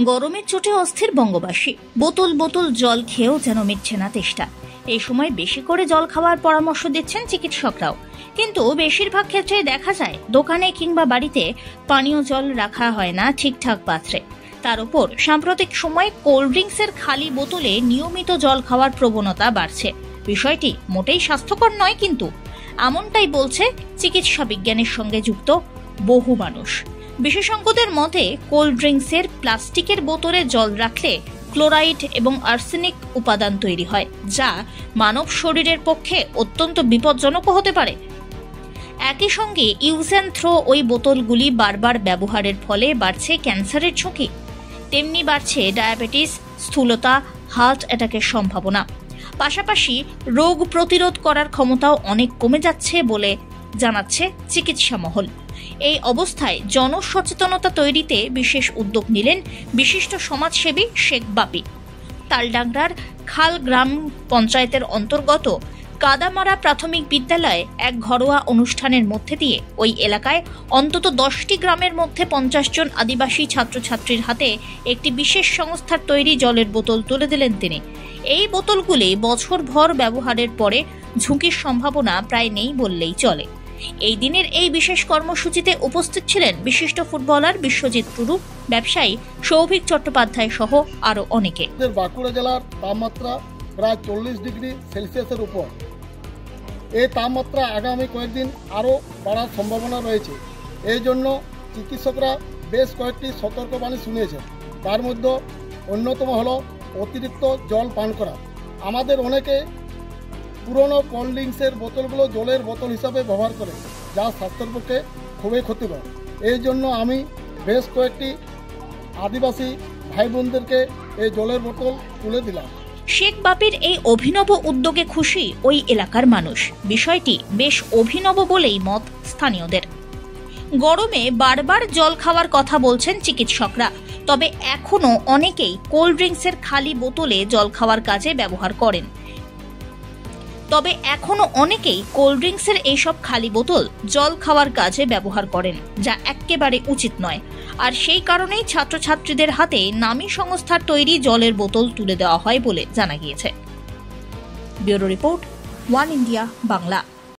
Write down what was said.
গরমের চোটে অস্থির বঙ্গবাসী। বোতল বোতল জল খেয়েও যেন মিটছে না তেষ্টা। এই সময় বেশি করে জল খাওয়ার পরামর্শ দিচ্ছেন চিকিৎসকরাও, কিন্তু বেশিরভাগ ক্ষেত্রে দেখা যায় দোকানে কিংবা বাড়িতে পানীয় জল রাখা হয় না ঠিকঠাক পাত্রে। তার উপর সাম্প্রতিক সময়ে কোল্ড ড্রিঙ্কসের খালি বোতলে নিয়মিত জল খাওয়ার প্রবণতা বাড়ছে। বিষয়টি মোটেই স্বাস্থ্যকর নয়, কিন্তু এমনটাই বলছে চিকিৎসা বিজ্ঞানের সঙ্গে যুক্ত বহু মানুষ। বিশেষজ্ঞদের মতে কোল্ড ড্রিঙ্কসের প্লাস্টিকের বোতলে জল রাখলে ক্লোরাইড এবং আর্সেনিক উপাদান তৈরি হয়, যা মানব শরীরের পক্ষে অত্যন্ত বিপজ্জনক হতে পারে। একই সঙ্গে ইউজ অ্যান্ড থ্রো ওই বোতলগুলি বারবার ব্যবহারের ফলে বাড়ছে ক্যান্সারের ঝুঁকি, তেমনি বাড়ছে ডায়াবেটিস, স্থূলতা, হার্ট অ্যাটাকের সম্ভাবনা। পাশাপাশি রোগ প্রতিরোধ করার ক্ষমতাও অনেক কমে যাচ্ছে বলে জানাচ্ছে চিকিৎসা মহল। এই অবস্থায় জনসচেতনতা তৈরিতে বিশেষ উদ্যোগ নিলেন বিশিষ্ট সমাজসেবী শেখ বাপি। তালডাংরার খাল গ্রাম পঞ্চায়েতের অন্তর্গত কাদামারা প্রাথমিক বিদ্যালয়ে এক ঘরোয়া অনুষ্ঠানের মধ্যে দিয়ে ওই এলাকায় অন্তত 10টি গ্রামের মধ্যে 50 জন আদিবাসী ছাত্রছাত্রীর হাতে একটি বিশেষ সংস্থার তৈরি জলের বোতল তুলে দিলেন তিনি। এই বোতলগুলি বছরভর ব্যবহারের পরে ঝুঁকির সম্ভাবনা প্রায় নেই বললেই চলে। এই দিনের এই বিশেষ কর্মসূচিতে উপস্থিত ছিলেন বিশিষ্ট ফুটবলার বিশ্বজিৎ টুডু, ব্যবসায়ী সৌভিক চট্টোপাধ্যায় সহ আরো অনেকে। বাঁকুড়া জেলার তাপমাত্রা প্রায় 40 ডিগ্রি সেলসিয়াসের উপর। এই তাপমাত্রা আগামী কয়েকদিন আরও বাড়ার সম্ভাবনা রয়েছে। এই জন্য চিকিৎসকরা বেশ কয়েকটি সতর্কবাণী শুনিয়েছেন। তার মধ্যে অন্যতম হলো অতিরিক্ত জল পান করা। আমাদের অনেকে পুরনো কোল্ড ড্রিঙ্কসের বোতলগুলো জলের বোতল হিসাবে ব্যবহার করে, যা স্বাস্থ্যের পক্ষে খুবই ক্ষতিকর। এই জন্য আমি বেশ কয়েকটি আদিবাসী ভাই বোনদেরকে এই জলের বোতল তুলে দিলাম। শেখ বাপির এই অভিনব উদ্যোগে খুশি ওই এলাকার মানুষ। বিষয়টি বেশ অভিনব বলেই মত স্থানীয়দের। গরমে বারবার জল খাওয়ার কথা বলছেন চিকিৎসকরা, তবে এখনো অনেকেই কোল্ড ড্রিঙ্কসের খালি বোতলে জল খাওয়ার কাজে ব্যবহার করেন। এইসব খালি বোতল জল খাওয়ার কাজে ব্যবহার করেন, যা একেবারে উচিত নয়। আর সেই কারণেই ছাত্রছাত্রীদের হাতে নামী সংস্থার তৈরি জলের বোতল তুলে দেওয়া হয় বলে জানা গিয়েছে। Bureau report, one India Bangla.